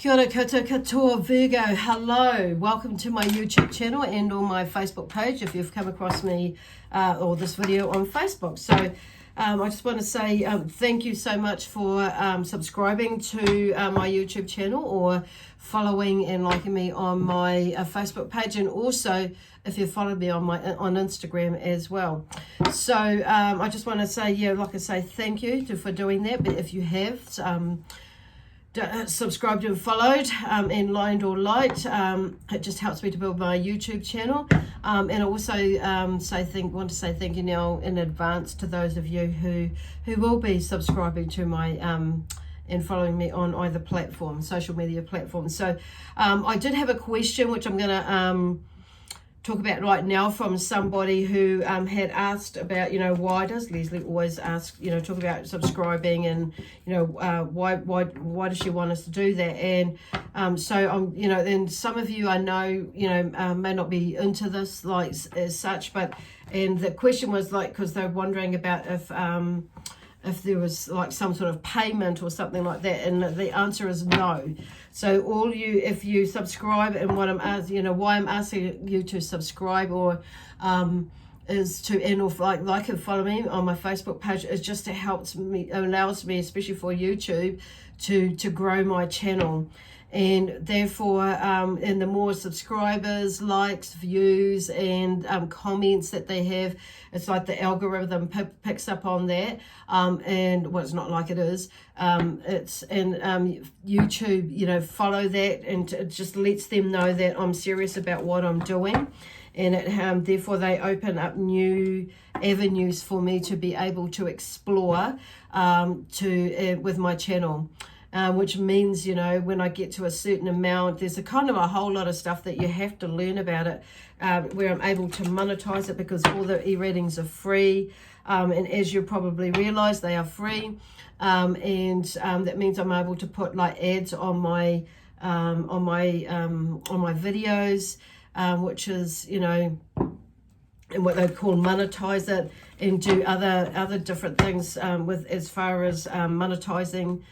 Kia ora koutou katoa Virgo, hello, welcome to my YouTube channel and on my Facebook page if you've come across me or this video on Facebook. So I just want to say thank you so much for subscribing to my YouTube channel or following and liking me on my Facebook page, and also if you followed me on Instagram as well. So I just want to say, like I say, thank you for doing that. But if you have subscribed and followed and lined or liked, it just helps me to build my YouTube channel, and I also want to say thank you now in advance to those of you who will be subscribing to my and following me on either platform, social media platform. So I did have a question which I'm going to talk about right now from somebody who had asked about, why does Lesley always ask, talk about subscribing, and why does she want us to do that? And so and some of you I know may not be into this like as such, and the question was like, because they're wondering about if there was like some sort of payment or something like that, and the answer is no. So if you subscribe, and what I'm asking, why I'm asking you to subscribe or is to like and follow me on my Facebook page, is just to help me, allows me, especially for YouTube, to grow my channel. And therefore, and the more subscribers, likes, views, and comments that they have, it's like the algorithm picks up on that. And well, it's not like it is. YouTube, follow that, and it just lets them know that I'm serious about what I'm doing. And therefore, they open up new avenues for me to be able to explore with my channel. Which means, when I get to a certain amount, there's a whole lot of stuff that you have to learn about it, where I'm able to monetize it, because all the e-readings are free. And as you probably realize, they are free. And that means I'm able to put like ads on my videos, which is, and what they call monetize it, and do other different things with as far as monetizing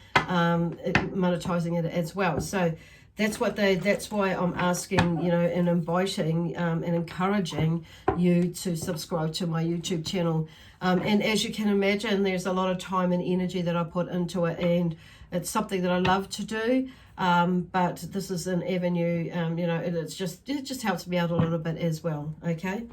it as well. So that's why I'm asking, and inviting and encouraging you to subscribe to my YouTube channel. And as you can imagine, there's a lot of time and energy that I put into it, and it's something that I love to do. But this is an avenue, it just helps me out a little bit as well, okay?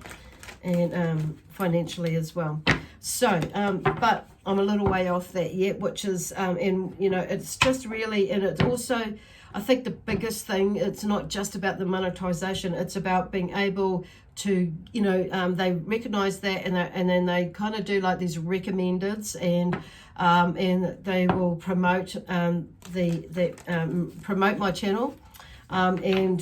And financially as well. So, but I'm a little way off that yet, which is, it's just really, and it's also, I think the biggest thing, it's not just about the monetization, it's about being able to, they recognize that, and then they kind of do like these recommendeds, and they will promote promote my channel. And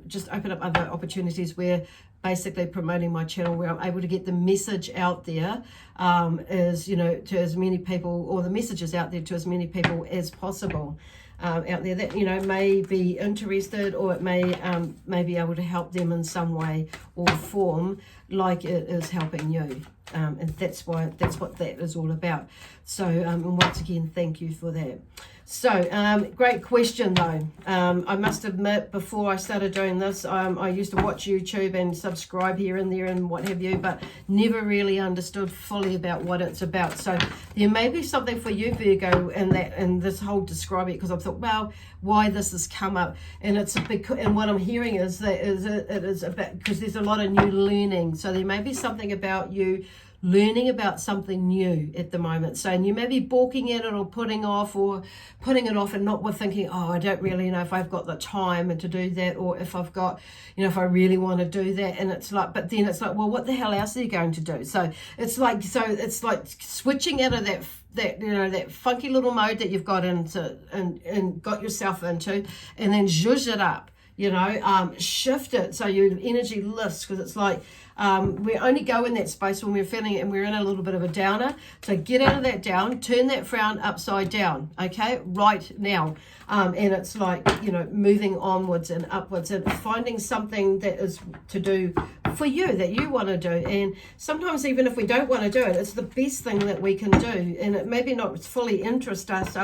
just open up other opportunities where basically promoting my channel, where I'm able to get the message out there, to as many people, or the messages out there to as many people as possible out there that may be interested, or it may be able to help them in some way or form, like it is helping you. And that's what that is all about. So and once again, thank you for that. So great question though. I must admit, before I started doing this, I used to watch YouTube and subscribe here and there and what have you, but never really understood fully about what it's about. So there may be something for you, Virgo, in this whole describing it, because I thought, well, why this has come up, and it's a big, and what I'm hearing is that it is about, because there's a lot of new learning. So there may be something about you learning about something new at the moment. So, and you may be balking at it, or putting it off, and not thinking, I don't really know if I've got the time to do that, or if I've got, if I really want to do that. And it's like, but then it's like, well, what the hell else are you going to do? So it's like switching out of that funky little mode that you've got into and got yourself into, and then zhuzh it up, shift it so your energy lifts, because it's like, we only go in that space when we're feeling it and we're in a little bit of a downer. So get out of that down, turn that frown upside down, okay, right now. And it's like, moving onwards and upwards, and finding something that is to do for you, that you want to do. And sometimes even if we don't want to do it, it's the best thing that we can do. And it maybe not fully interest us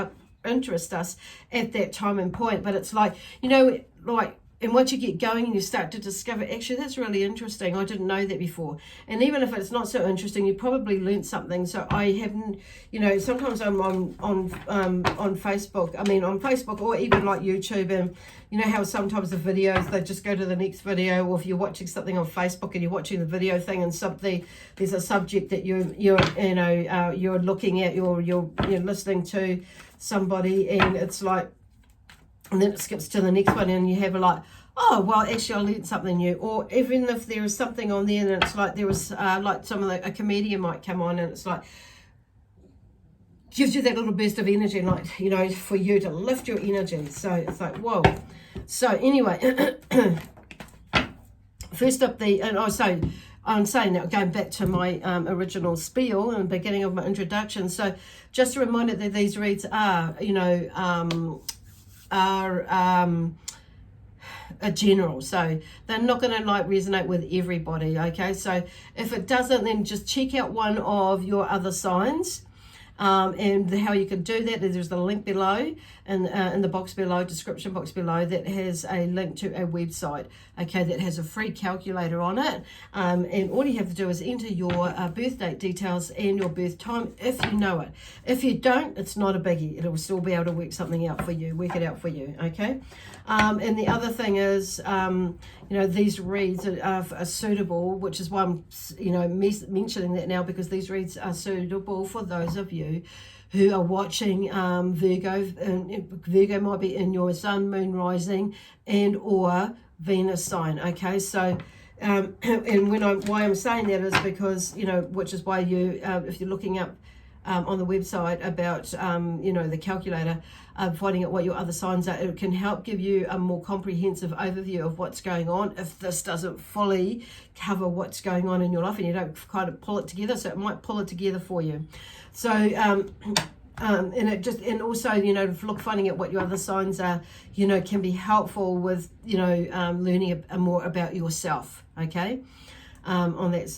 interest us at that time and point. But it's like, you know, like, and once you get going and you start to discover, actually, that's really interesting. I didn't know that before. And even if it's not so interesting, you probably learned something. So I haven't, you know, sometimes I'm on Facebook. I mean, on Facebook or even like YouTube, and you know how sometimes the videos, they just go to the next video, or if you're watching something on Facebook and you're watching the video thing and something, there's a subject that you're looking at, you're listening to somebody, and it's like, and then it skips to the next one, and you have a like, oh, well, actually, I learned something new. Or even if there is something on there, and it's like there was like a comedian might come on, and it's like, gives you that little burst of energy, like, you know, for you to lift your energy. So it's like, whoa. So anyway, first up I'm saying that, going back to my original spiel and beginning of my introduction. So just a reminder that these reads are, you know, a general, so they're not going to like resonate with everybody. Okay, so if it doesn't, then just check out one of your other signs, and how you can do that, there's the link below, and in the box below, description box below, that has a link to a website, okay, that has a free calculator on it, and all you have to do is enter your birth date details and your birth time if you know it. If you don't, it's not a biggie. It'll still be able to work something out for you, work it out for you, okay. And the other thing is, you know, these reads are suitable, which is why I'm, you know, mentioning that now, because these reads are suitable for those of you who are watching Virgo. Virgo might be in your sun, moon, rising, and or Venus sign. Okay, so and why I'm saying that is because, you know, which is why you, if you're looking up on the website about, you know, the calculator, finding out what your other signs are, it can help give you a more comprehensive overview of what's going on if this doesn't fully cover what's going on in your life and you don't kind of pull it together. So it might pull it together for you. So, and also, you know, finding out what your other signs are, you know, can be helpful with, you know, learning more about yourself, okay, in that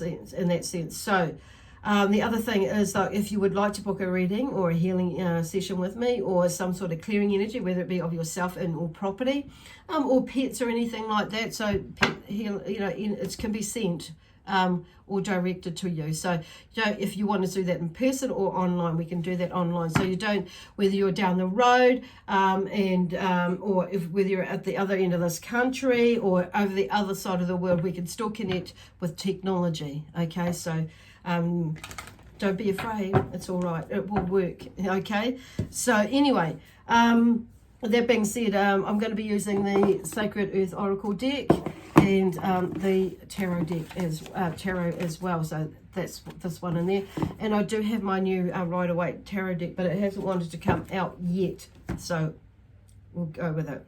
sense. So, the other thing is, like, if you would like to book a reading or a healing session with me, or some sort of clearing energy, whether it be of yourself and or property, or pets or anything like that. So, you know, it can be sent or directed to you. So, you know, if you want to do that in person or online, we can do that online. So you don't, whether you're down the road or whether you're at the other end of this country or over the other side of the world, we can still connect with technology. Okay, so don't be afraid, it's all right, it will work. Okay, so anyway, that being said, I'm going to be using the Sacred Earth Oracle deck and the tarot deck as well. So that's this one in there, and I do have my new Rider-Waite tarot deck, but it hasn't wanted to come out yet, so we'll go with it.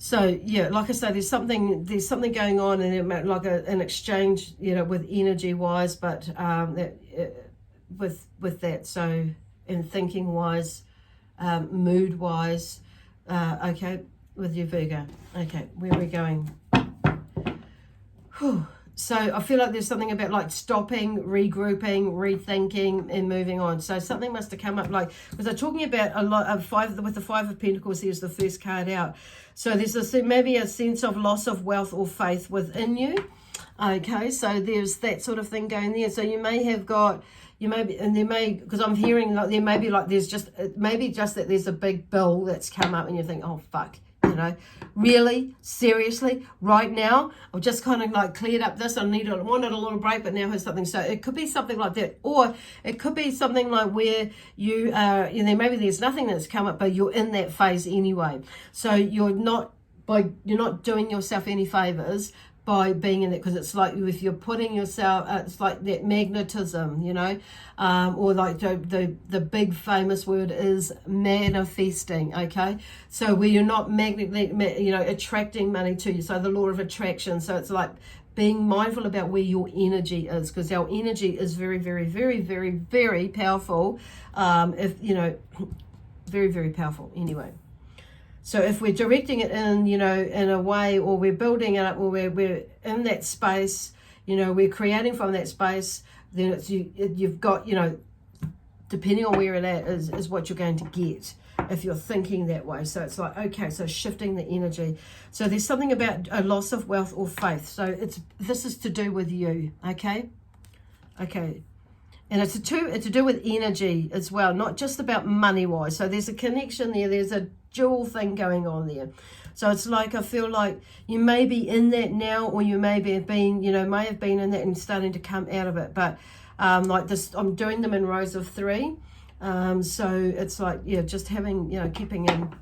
So yeah, like I say, there's something going on, and like an exchange, you know, with energy wise, but with that. So, and thinking wise, mood wise, okay, with your Virgo. Okay, where are we going? Whew. So I feel like there's something about like stopping, regrouping, rethinking, and moving on. So something must have come up, like, because I'm talking about a lot of with the Five of Pentacles. Here's the first card out. So there's maybe a sense of loss of wealth or faith within you. Okay, so there's that sort of thing going there. So you may have got, because I'm hearing like there may be like there's just that there's a big bill that's come up and you think, oh fuck. You know, really, seriously, right now, I've just kind of like cleared up this. I wanted a little break, but now has something. So it could be something like that, or it could be something like where you are, you know, maybe there's nothing that's come up, but you're in that phase anyway. So you're not doing yourself any favors by being in it, because it's like if you're putting yourself, it's like that magnetism, you know, or like the big famous word is manifesting. Okay, so where you're not attracting money to you, so the law of attraction. So it's like being mindful about where your energy is, because our energy is very, very, very, very, very powerful. If you know, very, very powerful. Anyway. So if we're directing it in, you know, in a way, or we're building it up, or we're in that space, you know, we're creating from that space, then you've got, you know, depending on where it is what you're going to get if you're thinking that way. So it's like, okay, so shifting the energy. So there's something about a loss of wealth or faith. So this is to do with you, okay? Okay. And it's to do with energy as well, not just about money-wise. So there's a connection there. There's a dual thing going on there. So it's like, I feel like you may be in that now, or you maybe have been, may have been in that and starting to come out of it. But like this, I'm doing them in rows of 3. So it's like, yeah, just having, keeping in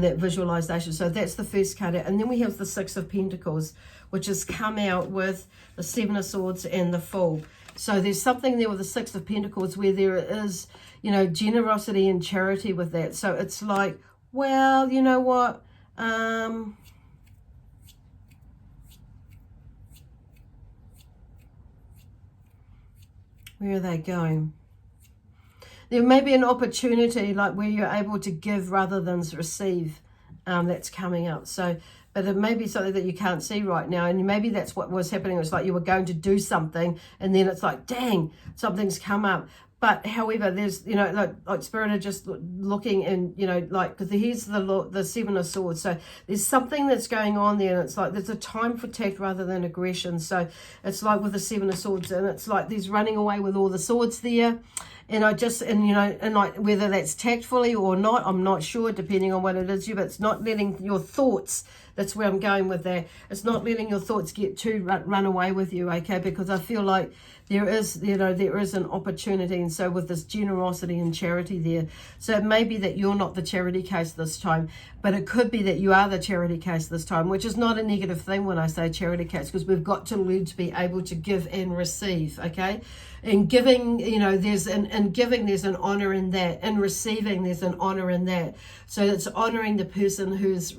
that visualization. So that's the first card out. And then we have the 6 of Pentacles, which has come out with the 7 of Swords and the Fool. So there's something there with the 6 of Pentacles where there is, generosity and charity with that. So it's like, well, you know what? Where are they going? There may be an opportunity like where you're able to give rather than receive, that's coming up. So, but it may be something that you can't see right now, and maybe that's what was happening. It's like you were going to do something, and then it's like, dang, something's come up. But however, there's, like Spirit are just looking, and, because here's the 7 of Swords. So there's something that's going on there, and it's like there's a time for tact rather than aggression. So it's like with the 7 of Swords, and it's like there's running away with all the swords there. And and like whether that's tactfully or not, I'm not sure, depending on what it is, but it's not letting your thoughts, that's where I'm going with that. It's not letting your thoughts get too run away with you, okay? Because I feel like there is, there is an opportunity. And so with this generosity and charity there, so it may be that you're not the charity case this time, but it could be that you are the charity case this time, which is not a negative thing when I say charity case, because we've got to learn to be able to give and receive, okay? In giving, there's there's an honor in that. In receiving, there's an honor in that. So it's honoring the person who's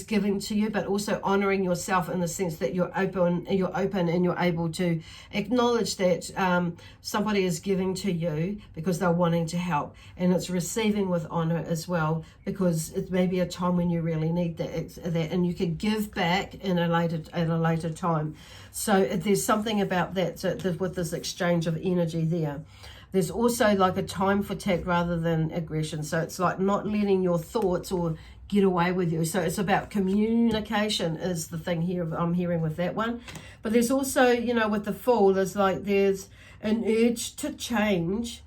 giving to you, but also honoring yourself in the sense that you're open and you're able to acknowledge that somebody is giving to you because they're wanting to help, and it's receiving with honor as well, because it may be a time when you really need that, and you can give back at a later time. So there's something about that, so with this exchange of energy there. There's also like a time for tact rather than aggression. So it's like not letting your thoughts or get away with you. So it's about communication is the thing here I'm hearing with that one. But there's also, with the Fool, there's an urge to change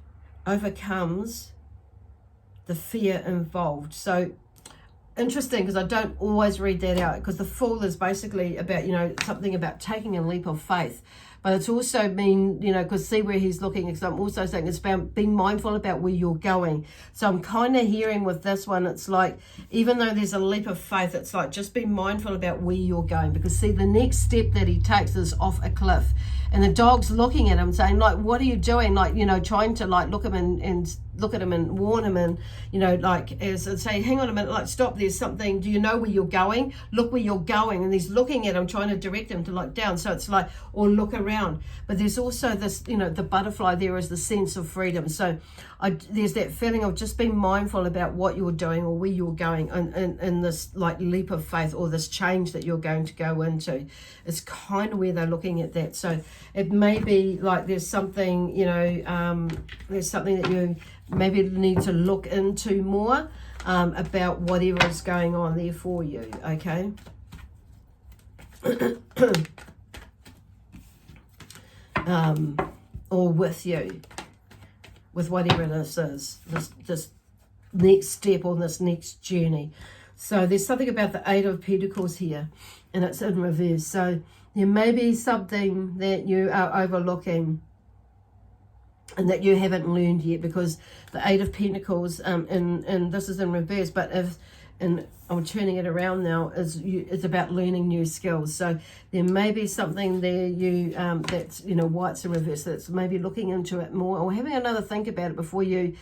overcomes the fear involved. So interesting, because I don't always read that out, because the Fool is basically about, something about taking a leap of faith. But it's also been, because see where he's looking, because I'm also saying it's about being mindful about where you're going. So I'm kind of hearing with this one, it's like, even though there's a leap of faith, it's like just be mindful about where you're going. Because see, the next step that he takes is off a cliff. And the dog's looking at him saying, like, what are you doing? Like, trying to like look at him and warn him, and as I say, hang on a minute, like stop, there's something, do you know where you're going? Look where you're going. And he's looking at him, trying to direct him to look down. So it's like, or look around. But there's also this, the butterfly there is the sense of freedom. So there's that feeling of just being mindful about what you're doing or where you're going in this like leap of faith, or this change that you're going to go into. It's kind of where they're looking at that. So it may be like there's something, there's something that you maybe need to look into more about whatever is going on there for you, okay? Or with you, with whatever this is, this next step on this next journey. So there's something about the 8 of Pentacles here, and it's in reverse. So there may be something that you are overlooking and that you haven't learned yet, because the 8 of Pentacles, and this is in reverse, but and I'm turning it around now, it's about learning new skills. So there may be something there that's white's in reverse, that's maybe looking into it more, or having another think about it before you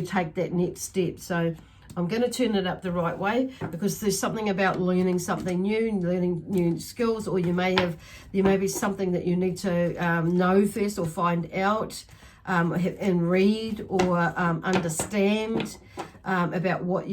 take that next step. So I'm going to turn it up the right way, because there's something about learning something new, learning new skills, or there may be something that you need to know first, or find out, and read, or understand about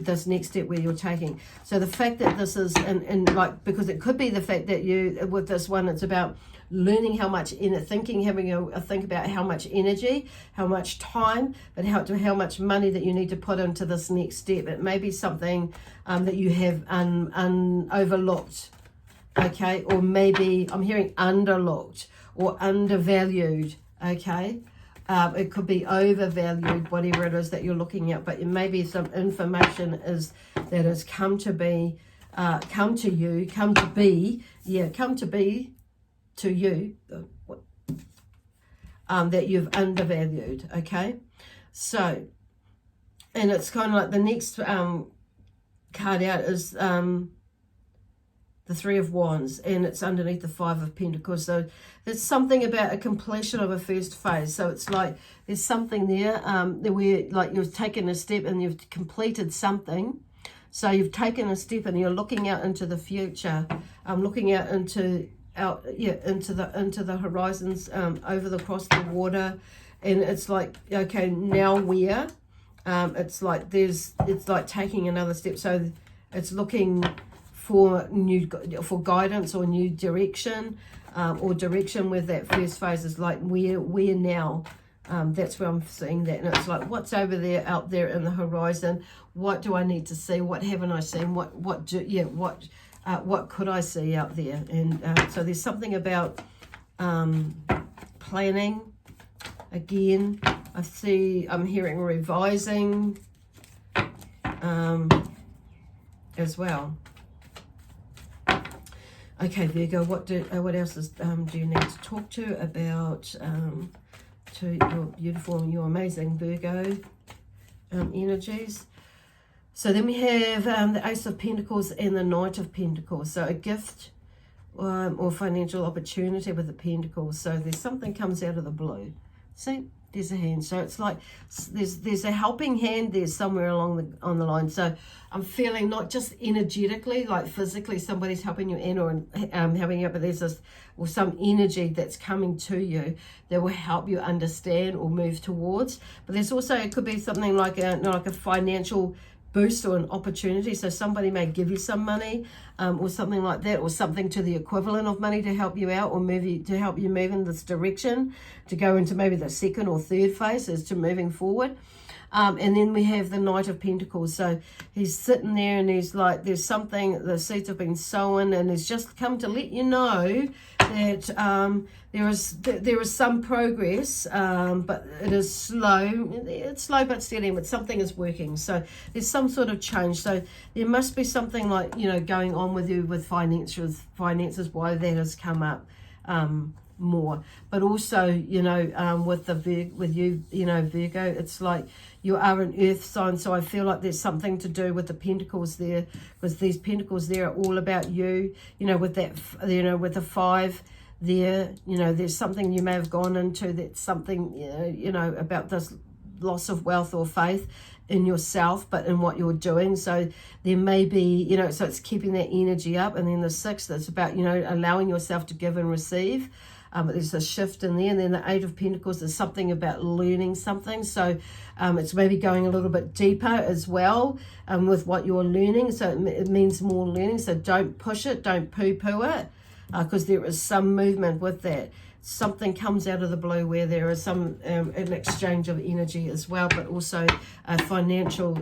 this next step where you're taking. So the fact that this is, and like, because it could be the fact that with this one, it's about learning how much in it, thinking, having a think about how much energy, how much time, but how much money that you need to put into this next step. It may be something that you have overlooked, okay, or maybe I'm hearing underlooked or undervalued, okay. It could be overvalued, whatever it is that you're looking at, but it may be some information that has come to be to you that you've undervalued, okay. So, and it's kind of like the next card out is the Three of Wands, and it's underneath the Five of Pentacles. So there's something about a completion of a first phase. So it's like there's something there where like you've taken a step and you've completed something. So you've taken a step and you're looking out into the future, looking out into the horizons, across the water, and it's like, okay, now where? It's like taking another step. So it's looking for guidance or new direction, or direction with that first phase is like where now. That's where I'm seeing that, and it's like what's over there, out there in the horizon. What do I need to see? What haven't I seen? What could I see out there? And so there's something about planning. Again, I'm hearing revising as well. Okay, Virgo, what else do you need to talk to about to your beautiful and your amazing Virgo energies? So then we have the Ace of Pentacles and the Knight of Pentacles. So a gift or financial opportunity with the Pentacles. So there's something comes out of the blue. See, there's a hand. So it's like there's a helping hand there somewhere on the line. So I'm feeling not just energetically, like physically somebody's helping you in or helping you, but there's some energy that's coming to you that will help you understand or move towards. But there's also, it could be something like a financial boost or an opportunity. So somebody may give you some money or something like that, or something to the equivalent of money to help you out or to help you move in this direction, to go into maybe the second or third phase as to moving forward. And then we have the Knight of Pentacles. So he's sitting there and he's like, there's something, the seeds have been sown, and he's just come to let you know that there is some progress, but it is slow. It's slow but steady, but something is working. So there's some sort of change. So there must be something like, going on with you with finances, why that has come up more. But also, with you, Virgo, it's like you are an earth sign. So I feel like there's something to do with the pentacles there, because these pentacles there are all about you, with that, with the five there, there's something you may have gone into, that's something, about this loss of wealth or faith in yourself, but in what you're doing. So there may be, so it's keeping that energy up. And then the sixth, it's about, allowing yourself to give and receive. There's a shift in there. And then the Eight of Pentacles is something about learning something. So it's maybe going a little bit deeper as well with what you're learning. So it means more learning. So don't push it, don't poo-poo it, because there is some movement with that. Something comes out of the blue where there is some an exchange of energy as well, but also a financial,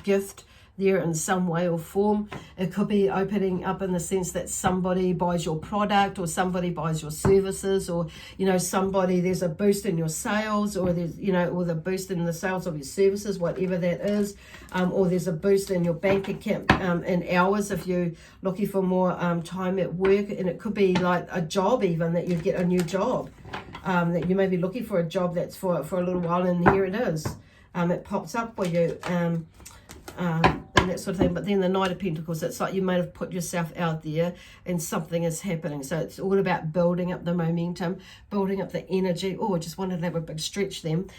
gift there in some way or form. It could be opening up in the sense that somebody buys your product, or somebody buys your services, or there's a boost in your sales, or there's or the boost in the sales of your services, whatever that is, or there's a boost in your bank account in hours if you're looking for more time at work. And it could be like a job, even that you get a new job, that you may be looking for a job that's for a little while, and here it is, it pops up for you, and that sort of thing. But then the Knight of Pentacles, it's like you might have put yourself out there and something is happening. So it's all about building up the momentum, building up the energy. Oh, I just wanted to have a big stretch then,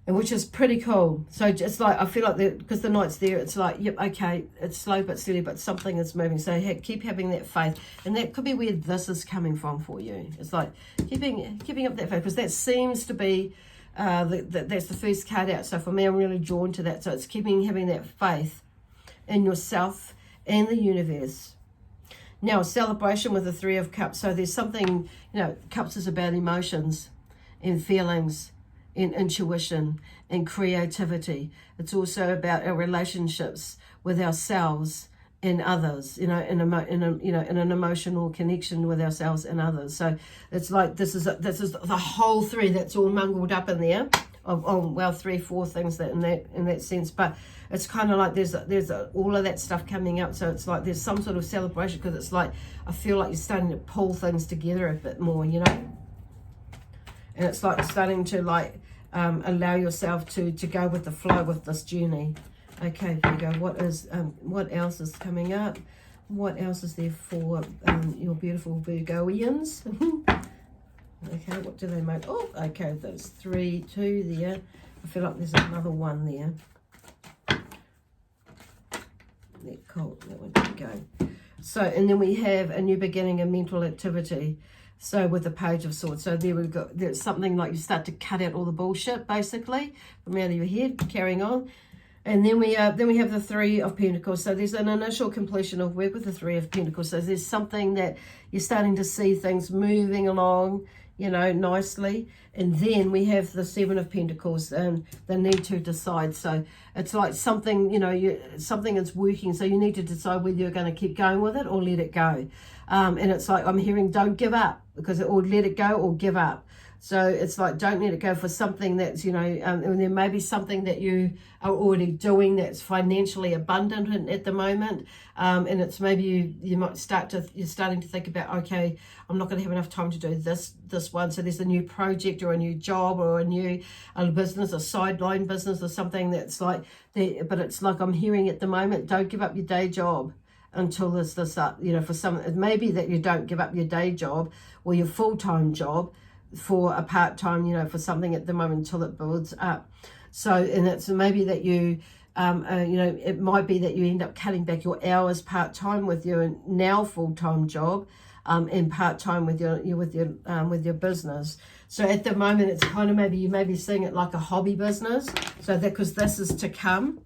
and which is pretty cool. So just like, I feel like because the Knight's there, it's like, yep, okay, it's slow but steady, but something is moving. So keep having that faith, and that could be where this is coming from for you. It's like keeping up that faith, because that seems to be that's the first card out. So for me, I'm really drawn to that. So it's having that faith in yourself and the universe. Now, celebration with the Three of Cups. So there's something, you know, Cups is about emotions and feelings and intuition and creativity. It's also about our relationships with ourselves and others, you know, in an emotional connection with ourselves and others. So it's like this is the whole three that's all mungled up in there. Well, 3-4 things that in that sense, but it's kind of like there's all of that stuff coming up. So it's like there's some sort of celebration, because it's like I feel like you're starting to pull things together a bit more, you know, and it's like starting to like allow yourself to go with the flow with this journey. Okay, Virgo, what else is coming up? What else is there for your beautiful Virgoians? Okay, what do they make? Oh, okay, there's 3, 2 there. I feel like there's another one there. Cool, that one didn't go. So, and then we have a new beginning, a mental activity. So with the Page of Swords. So there we've got, there's something like you start to cut out all the bullshit, basically, from out of your head, carrying on. And then we have the Three of Pentacles. So there's an initial completion of work with the Three of Pentacles. So there's something that you're starting to see things moving along, you know, nicely. And then we have the Seven of Pentacles and the need to decide. So it's like something, you know, something is working. So you need to decide whether you're going to keep going with it or let it go. And it's like I'm hearing don't give up, because or let it go or give up. So it's like, don't let it go for something that's, you know, and there may be something that you are already doing that's financially abundant at the moment. And it's maybe you might you're starting to think about, okay, I'm not going to have enough time to do this one. So there's a new project or a new job or a new business, a sideline business or something that's like, but it's like I'm hearing at the moment, don't give up your day job until this up, you know, for some, it may be that you don't give up your day job or your full-time job for a part-time, you know, for something at the moment until it builds up. So, and it's maybe that you, you know, it might be that you end up cutting back your hours part-time with your now full-time job, and part-time with your business. So at the moment, it's kind of maybe you may be seeing it like a hobby business. So that, because this is to come,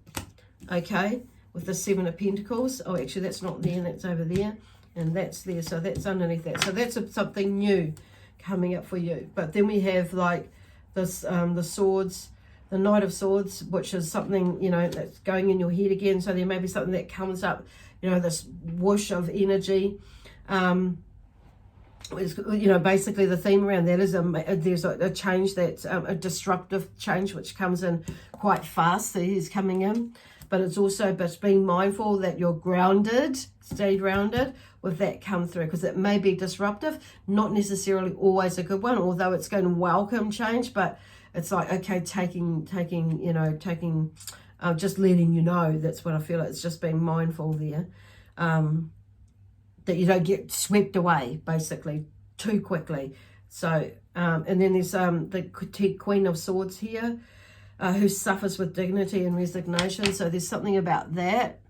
okay, with the Seven of Pentacles. Oh, actually, that's not there, that's over there, and that's there. So that's underneath that. So that's something new coming up for you. But then we have like this the swords, the Knight of Swords, which is something, you know, that's going in your head again. So there may be something that comes up, you know, this whoosh of energy. You know, basically the theme around that is there's a change that's a disruptive change which comes in quite fast. So he's coming in, but it's also but being mindful that you're grounded, stay grounded with that come through, because it may be disruptive, not necessarily always a good one, although it's going to welcome change. But it's like, okay, taking just letting you know, that's what I feel like. It's just being mindful there, that you don't get swept away basically too quickly. So and then there's the Queen of Swords here, who suffers with dignity and resignation. So there's something about that.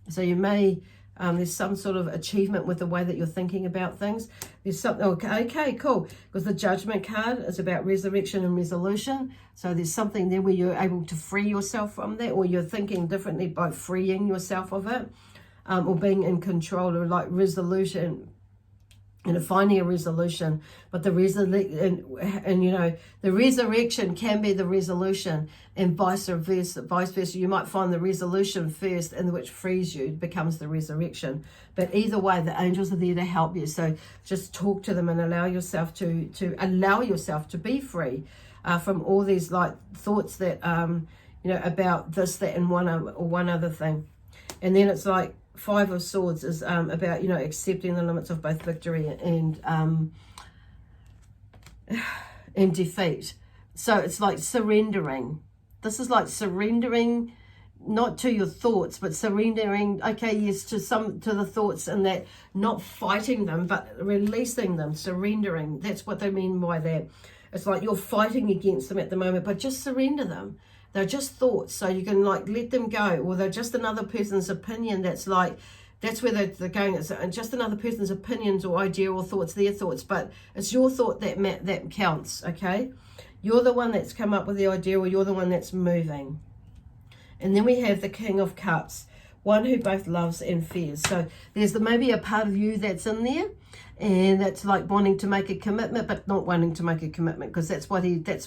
So you may there's some sort of achievement with the way that you're thinking about things. There's something, okay, cool, because the Judgment card is about resurrection and resolution. So there's something there where you're able to free yourself from that, or you're thinking differently by freeing yourself of it, or being in control, or like resolution, and finding a resolution. But the and you know, the resurrection can be the resolution, and vice versa. You might find the resolution first, and which frees you becomes the resurrection. But either way, the angels are there to help you. So just talk to them and allow yourself to be free from all these like thoughts that you know, about this, that, and one other thing. And then it's like Five of Swords is about, you know, accepting the limits of both victory and defeat. So it's like surrendering. This is like surrendering, not to your thoughts, but surrendering, okay, yes, to the thoughts, and that not fighting them, but releasing them, surrendering. That's what they mean by that. It's like you're fighting against them at the moment, but just surrender them. They're just thoughts, so you can like let them go, or they're just another person's opinion. That's like, that's where they're going. It's just another person's opinions or idea or thoughts, their thoughts, but it's your thought that counts, okay? You're the one that's come up with the idea, or you're the one that's moving. And then we have the King of Cups, one who both loves and fears. So there's maybe a part of you that's in there, and that's like wanting to make a commitment but not wanting to make a commitment, because that's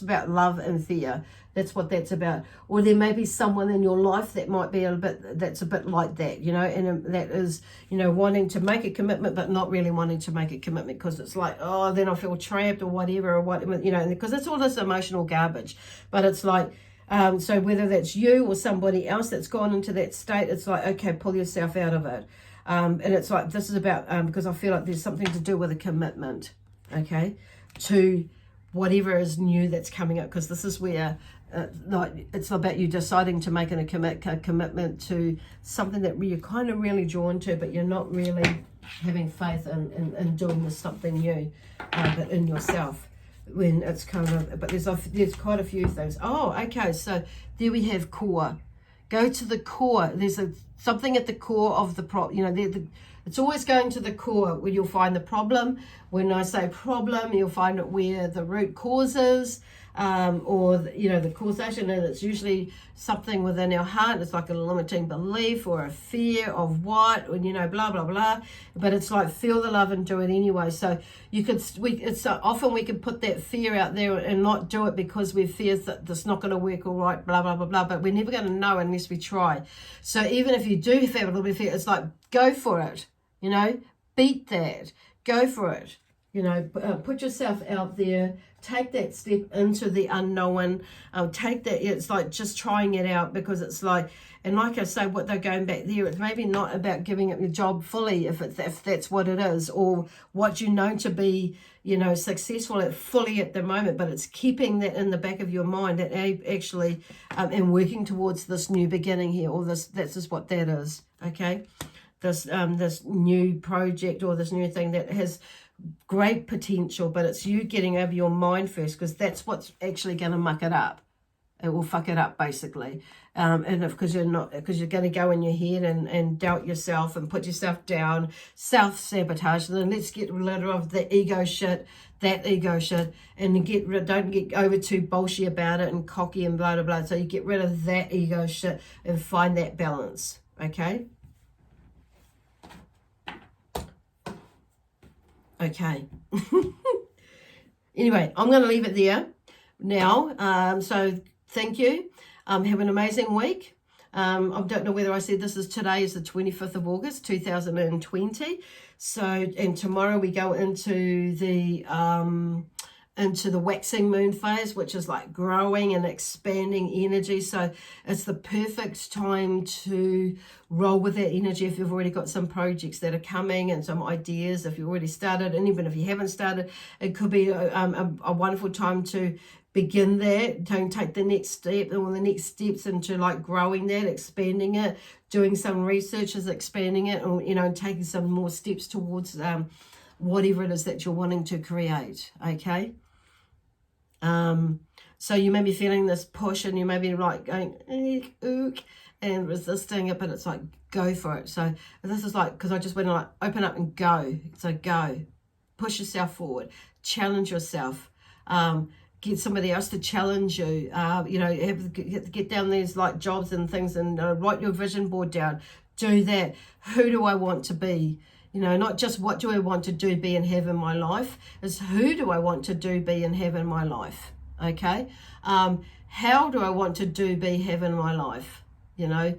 about love and fear. That's what that's about. Or there may be someone in your life that might be that's a bit like that, you know, and that is, you know, wanting to make a commitment but not really wanting to make a commitment, because it's like, oh, then I feel trapped or whatever, or what, you know, because it's all this emotional garbage. But it's like, so whether that's you or somebody else that's gone into that state, it's like, okay, pull yourself out of it. And it's like, this is about, because I feel like there's something to do with a commitment, okay, to whatever is new that's coming up, because this is where, like, it's about you deciding to make a commitment to something that you're kind of really drawn to, but you're not really having faith in doing this something new, but in yourself. When it's kind of, but there's quite a few things. Oh, okay, so there we have core. Go to the core. There's something at the core of the problem. You know, it's always going to the core where you'll find the problem. When I say problem, you'll find it where the root cause is, or you know, the causation, and it's usually something within our heart. It's like a limiting belief or a fear of what, and you know, blah blah blah. But it's like, feel the love and do it anyway. So often we can put that fear out there and not do it because we fear that this not going to work all right, blah blah blah blah. But we're never going to know unless we try. So even if you do have a little bit of fear, it's like, go for it. You know, beat that. Go for it. You know, put yourself out there. Take that step into the unknown. Take that. It's like just trying it out, because it's like, and like I say, what they're going back there, it's maybe not about giving up your job fully, if that's what it is, or what you know to be, you know, successful at fully at the moment, but it's keeping that in the back of your mind, that actually, and working towards this new beginning here, or this. That's just what that is. Okay, this new project or this new thing that has great potential, but it's you getting over your mind first, because that's what's actually going to muck it up. It will fuck it up, basically. And because you're going to go in your head and doubt yourself and put yourself down, self-sabotage. And then let's get rid of the ego shit, and don't get over too bullshit about it and cocky and blah blah blah. So you get rid of that ego shit and find that balance. Okay. Okay. Anyway, I'm going to leave it there now. So thank you. Have an amazing week. I don't know whether I said this is today is the 25th of August, 2020. So, and tomorrow we go into the waxing moon phase, which is like growing and expanding energy. So it's the perfect time to roll with that energy if you've already got some projects that are coming and some ideas. If you already started, and even if you haven't started, it could be a wonderful time to begin that. Don't take the next step or the next steps into like growing that, expanding it, doing some research as expanding it, or, you know, taking some more steps towards whatever it is that you're wanting to create. Okay. So you may be feeling this push, and you may be like going ook and resisting it, but it's like, go for it. So this is like, because I just went like, open up and go. So go, push yourself forward, challenge yourself, get somebody else to challenge you, you know, get down these like jobs and things, and write your vision board down. Do that. Who do I want to be? You know, not just what do I want to do, be, and have in my life. It's who do I want to do, be, and have in my life. Okay. How do I want to do, be, have in my life? You know,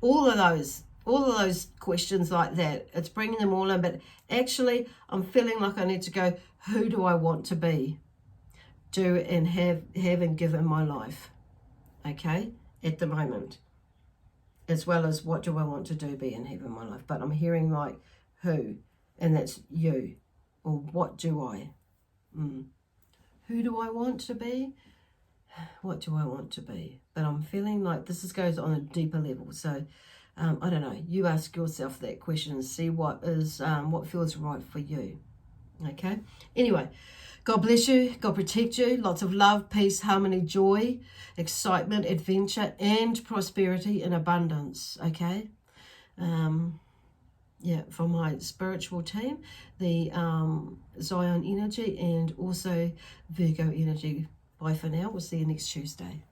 all of those questions like that. It's bringing them all in. But actually, I'm feeling like I need to go, who do I want to be, do, and have and give in my life? Okay. At the moment. As well as what do I want to do, be, and have in my life. But I'm hearing like who, and that's you. Or what do I? Who do I want to be? What do I want to be? But I'm feeling like this goes on a deeper level. So I don't know. You ask yourself that question and see what feels right for you. Okay. Anyway, God bless you. God protect you. Lots of love, peace, harmony, joy, excitement, adventure, and prosperity and abundance. Okay. Yeah, for my spiritual team, the Zion energy, and also Virgo energy. Bye for now. We'll see you next Tuesday.